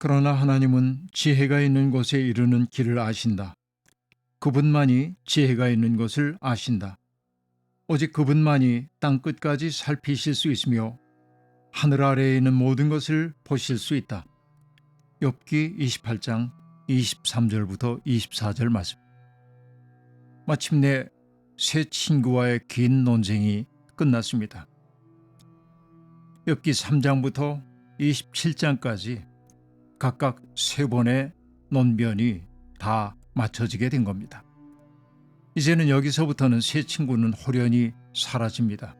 그러나 하나님은 지혜가 있는 곳에 이르는 길을 아신다. 그분만이 지혜가 있는 것을 아신다. 오직 그분만이 땅 끝까지 살피실 수 있으며 하늘 아래에 있는 모든 것을 보실 수 있다. 욥기 28장 23절부터 24절 말씀. 마침내 세 친구와의 긴 논쟁이 끝났습니다. 욥기 3장부터 27장까지 각각 세 번의 논변이 다 맞춰지게 된 겁니다. 이제는 여기서부터는 세 친구는 홀연히 사라집니다.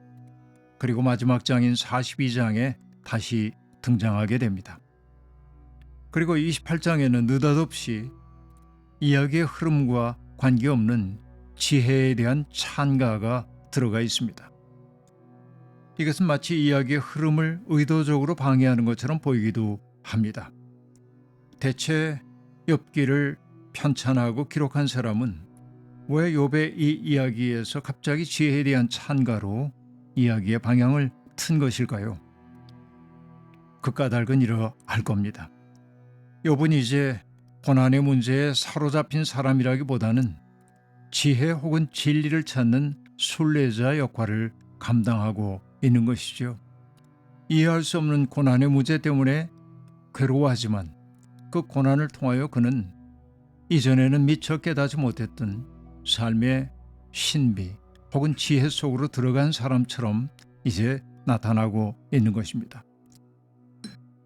그리고 마지막 장인 42장에 다시 등장하게 됩니다. 그리고 28장에는 느닷없이 이야기의 흐름과 관계없는 지혜에 대한 찬가가 들어가 있습니다. 이것은 마치 이야기의 흐름을 의도적으로 방해하는 것처럼 보이기도 합니다. 대체 욥기를 편찬하고 기록한 사람은 왜 욥의 이 이야기에서 갑자기 지혜에 대한 찬가로 이야기의 방향을 튼 것일까요? 그 까닭은 이러할 겁니다. 욥은 이제 고난의 문제에 사로잡힌 사람이라기보다는 지혜 혹은 진리를 찾는 순례자 역할을 감당하고 있는 것이죠. 이해할 수 없는 고난의 문제 때문에 괴로워하지만 그 고난을 통하여 그는 이전에는 미처 깨닫지 못했던 삶의 신비 혹은 지혜 속으로 들어간 사람처럼 이제 나타나고 있는 것입니다.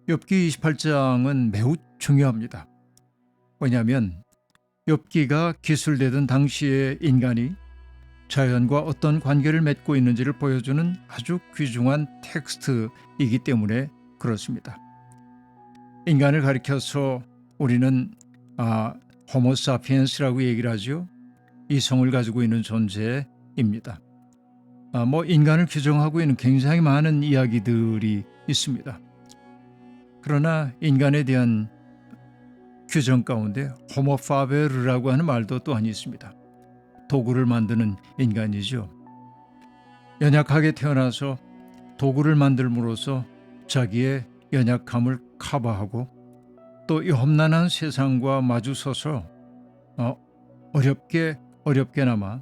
욥기 28장은 매우 중요합니다. 왜냐하면 욥기가 기술되던 당시의 인간이 자연과 어떤 관계를 맺고 있는지를 보여주는 아주 귀중한 텍스트이기 때문에 그렇습니다. 인간을 가리켜서 우리는 호모사피엔스라고 얘기를 하죠. 이성을 가지고 있는 존재입니다. 인간을 규정하고 있는 굉장히 많은 이야기들이 있습니다. 그러나 인간에 대한 규정 가운데 호모파베르라고 하는 말도 또한 있습니다. 도구를 만드는 인간이죠. 연약하게 태어나서 도구를 만들므로써 자기의 연약함을 커버하고 또 이 험난한 세상과 마주서서 어렵게나마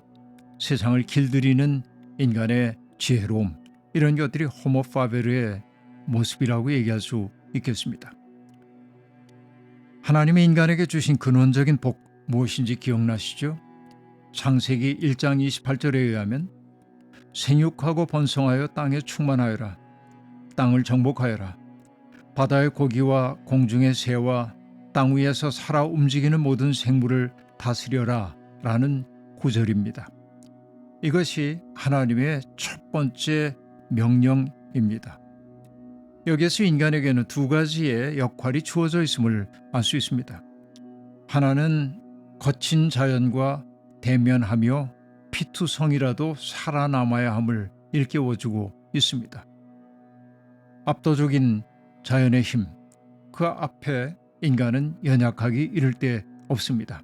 세상을 길들이는 인간의 지혜로움, 이런 것들이 호모파베르의 모습이라고 얘기할 수 있겠습니다. 하나님이 인간에게 주신 근원적인 복 무엇인지 기억나시죠? 창세기 1장 28절에 의하면 생육하고 번성하여 땅에 충만하여라. 땅을 정복하여라. 바다의 고기와 공중의 새와 땅 위에서 살아 움직이는 모든 생물을 다스려라 라는 구절입니다. 이것이 하나님의 첫 번째 명령입니다. 여기에서 인간에게는 두 가지의 역할이 주어져 있음을 알 수 있습니다. 하나는 거친 자연과 대면하며 피투성이라도 살아남아야 함을 일깨워주고 있습니다. 압도적인 자연의 힘, 그 앞에 인간은 연약하기 이를 데 없습니다.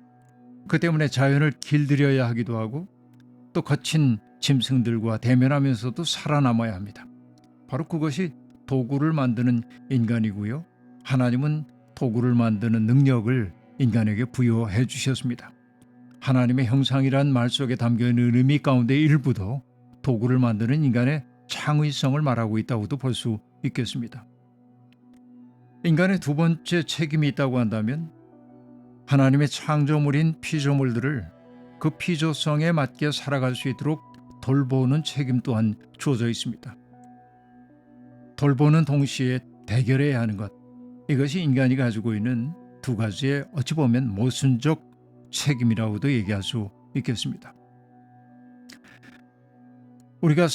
그 때문에 자연을 길들여야 하기도 하고 또 거친 짐승들과 대면하면서도 살아남아야 합니다. 바로 그것이 도구를 만드는 인간이고요. 하나님은 도구를 만드는 능력을 인간에게 부여해 주셨습니다. 하나님의 형상이란 말 속에 담겨있는 의미 가운데 일부도 도구를 만드는 인간의 창의성을 말하고 있다고도 볼 수 있겠습니다. 인간의 두 번째 책임이 있다고 한다면 하나님의 창조물인 피조물들을 그 피조성에 맞게 살아갈 수 있도록 돌보는 책임 또한 주어져 있습니다. 돌보는 동시에 대결해야 하는 것, 이것이 인간이 가지고 있는 두 가지의 어찌 보면 모순적 책임이라고도 얘기할 수 있겠습니다. 우리가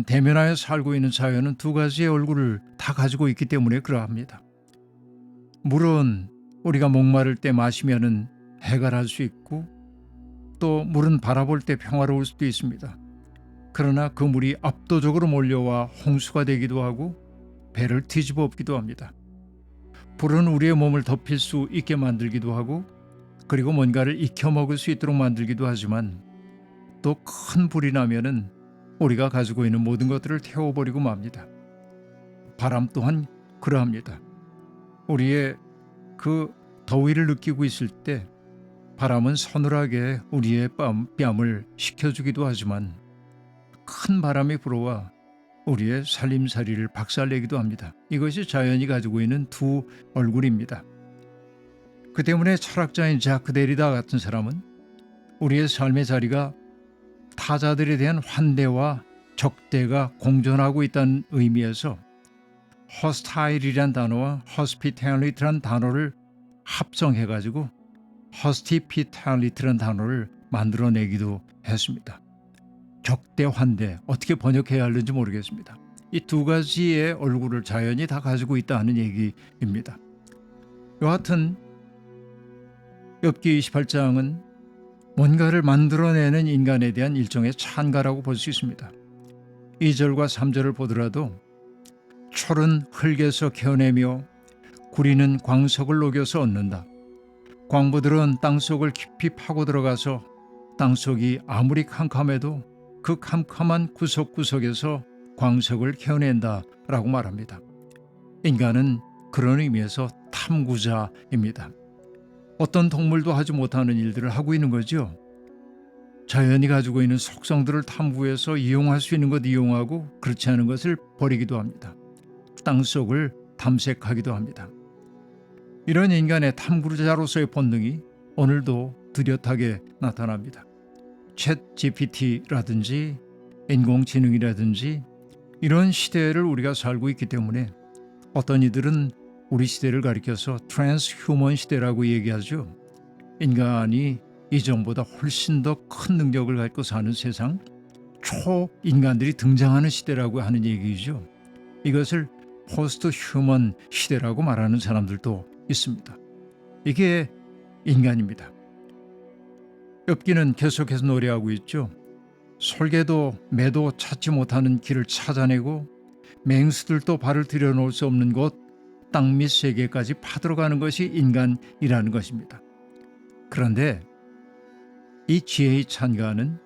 대면하여 살고 있는 자연은 두 가지의 얼굴을 다 가지고 있기 때문에 그러합니다. 물은 우리가 목마를 때 마시면은 해갈할 수 있고 또 물은 바라볼 때 평화로울 수도 있습니다. 그러나 그 물이 압도적으로 몰려와 홍수가 되기도 하고 배를 뒤집어 엎기도 합니다. 불은 우리의 몸을 덮일 수 있게 만들기도 하고 그리고 뭔가를 익혀 먹을 수 있도록 만들기도 하지만 또 큰 불이 나면은 우리가 가지고 있는 모든 것들을 태워버리고 맙니다. 바람 또한 그러합니다. 우리의 그 더위를 느끼고 있을 때 바람은 서늘하게 우리의 뺨을 식혀주기도 하지만 큰 바람이 불어와 우리의 살림살이를 박살내기도 합니다. 이것이 자연이 가지고 있는 두 얼굴입니다. 그 때문에 철학자인 자크 데리다 같은 사람은 우리의 삶의 자리가 타자들에 대한 환대와 적대가 공존하고 있다는 의미에서 hostile이란 단어와 hospitality란 단어를 합성해가지고 hospitality란 단어를 만들어내기도 했습니다. 적대, 환대 어떻게 번역해야 하는지 모르겠습니다. 이 두 가지의 얼굴을 자연이 다 가지고 있다는 얘기입니다. 여하튼 욥기 28장은 뭔가를 만들어내는 인간에 대한 일종의 찬가라고 볼 수 있습니다. 2절과 3절을 보더라도 철은 흙에서 캐어내며 구리는 광석을 녹여서 얻는다. 광부들은 땅속을 깊이 파고 들어가서 땅속이 아무리 캄캄해도 그 캄캄한 구석구석에서 광석을 캐어낸다 라고 말합니다. 인간은 그런 의미에서 탐구자입니다. 어떤 동물도 하지 못하는 일들을 하고 있는 거죠. 자연이 가지고 있는 속성들을 탐구해서 이용할 수 있는 것 이용하고 그렇지 않은 것을 버리기도 합니다. 땅속을 탐색하기도 합니다. 이런 인간의 탐구자로서의 본능이 오늘도 뚜렷하게 나타납니다. 챗 GPT라든지 인공지능이라든지 이런 시대를 우리가 살고 있기 때문에 어떤 이들은 우리 시대를 가리켜서 트랜스휴먼 시대라고 얘기하죠. 인간이 이전보다 훨씬 더 큰 능력을 갖고 사는 세상, 초인간들이 등장하는 시대라고 하는 얘기죠. 이것을 포스트 휴먼 시대라고 말하는 사람들도 있습니다. 이게 인간입니다. 욥기는 계속해서 노래하고 있죠. 솔개도 매도 찾지 못하는 길을 찾아내고 맹수들도 발을 들여놓을 수 없는 곳 땅 밑 세계까지 파들어가는 것이 인간이라는 것입니다. 그런데 이 지혜의 찬가는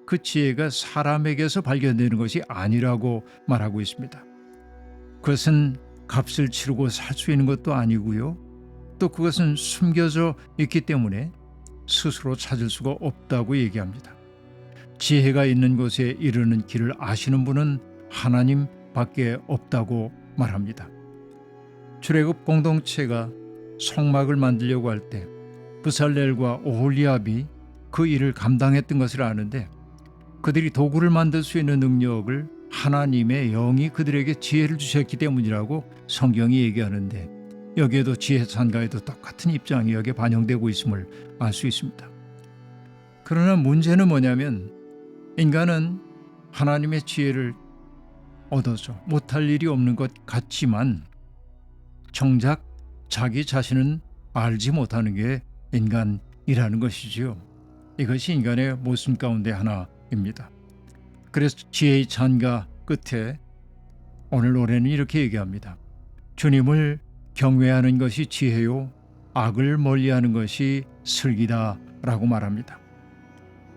그 지혜가 사람에게서 발견되는 것이 아니라고 말하고 있습니다. 그것은 값을 치르고 살 수 있는 것도 아니고요. 또 그것은 숨겨져 있기 때문에 스스로 찾을 수가 없다고 얘기합니다. 지혜가 있는 곳에 이르는 길을 아시는 분은 하나님밖에 없다고 말합니다. 출애굽 공동체가 성막을 만들려고 할 때 브살렐과 오홀리압이 그 일을 감당했던 것을 아는데 그들이 도구를 만들 수 있는 능력을 하나님의 영이 그들에게 지혜를 주셨기 때문이라고 성경이 얘기하는데 여기에도 지혜 찬가에도 똑같은 입장이 여기에 반영되고 있음을 알 수 있습니다. 그러나 문제는 뭐냐면 인간은 하나님의 지혜를 얻어서 못할 일이 없는 것 같지만 정작 자기 자신은 알지 못하는 게 인간이라는 것이지요. 이것이 인간의 모순 가운데 하나입니다. 그래서 지혜의 찬가 끝에 오늘 노래는 이렇게 얘기합니다. 주님을 경외하는 것이 지혜요 악을 멀리하는 것이 슬기다 라고 말합니다.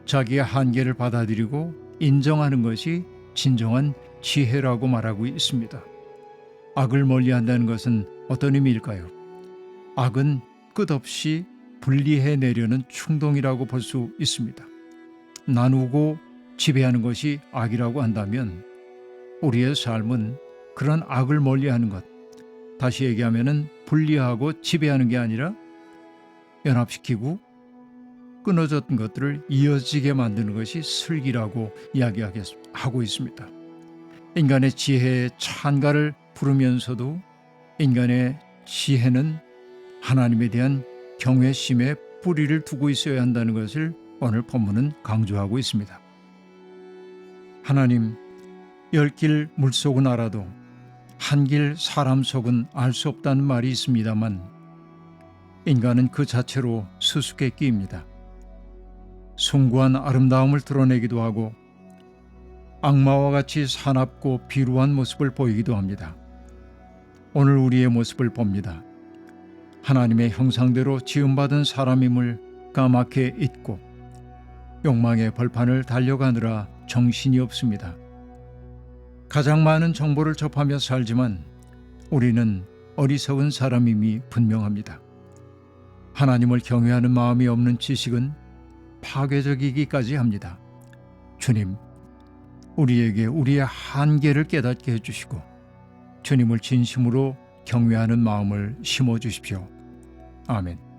자기의 한계를 받아들이고 인정하는 것이 진정한 지혜라고 말하고 있습니다. 악을 멀리한다는 것은 어떤 의미일까요? 악은 끝없이 분리해내려는 충동이라고 볼 수 있습니다. 나누고 지배하는 것이 악이라고 한다면 우리의 삶은 그런 악을 멀리하는 것, 다시 얘기하면 분리하고 지배하는 게 아니라 연합시키고 끊어졌던 것들을 이어지게 만드는 것이 슬기라고 이야기하고 있습니다. 인간의 지혜의 찬가를 부르면서도 인간의 지혜는 하나님에 대한 경외심에 뿌리를 두고 있어야 한다는 것을 오늘 본문은 강조하고 있습니다. 하나님, 열 길 물속은 알아도 한 길 사람 속은 알 수 없다는 말이 있습니다만 인간은 그 자체로 수수께끼입니다. 숭고한 아름다움을 드러내기도 하고 악마와 같이 사납고 비루한 모습을 보이기도 합니다. 오늘 우리의 모습을 봅니다. 하나님의 형상대로 지음받은 사람임을 까맣게 잊고 욕망의 벌판을 달려가느라 정신이 없습니다. 가장 많은 정보를 접하며 살지만 우리는 어리석은 사람임이 분명합니다. 하나님을 경외하는 마음이 없는 지식은 파괴적이기까지 합니다. 주님, 우리에게 우리의 한계를 깨닫게 해주시고 주님을 진심으로 경외하는 마음을 심어주십시오. 아멘.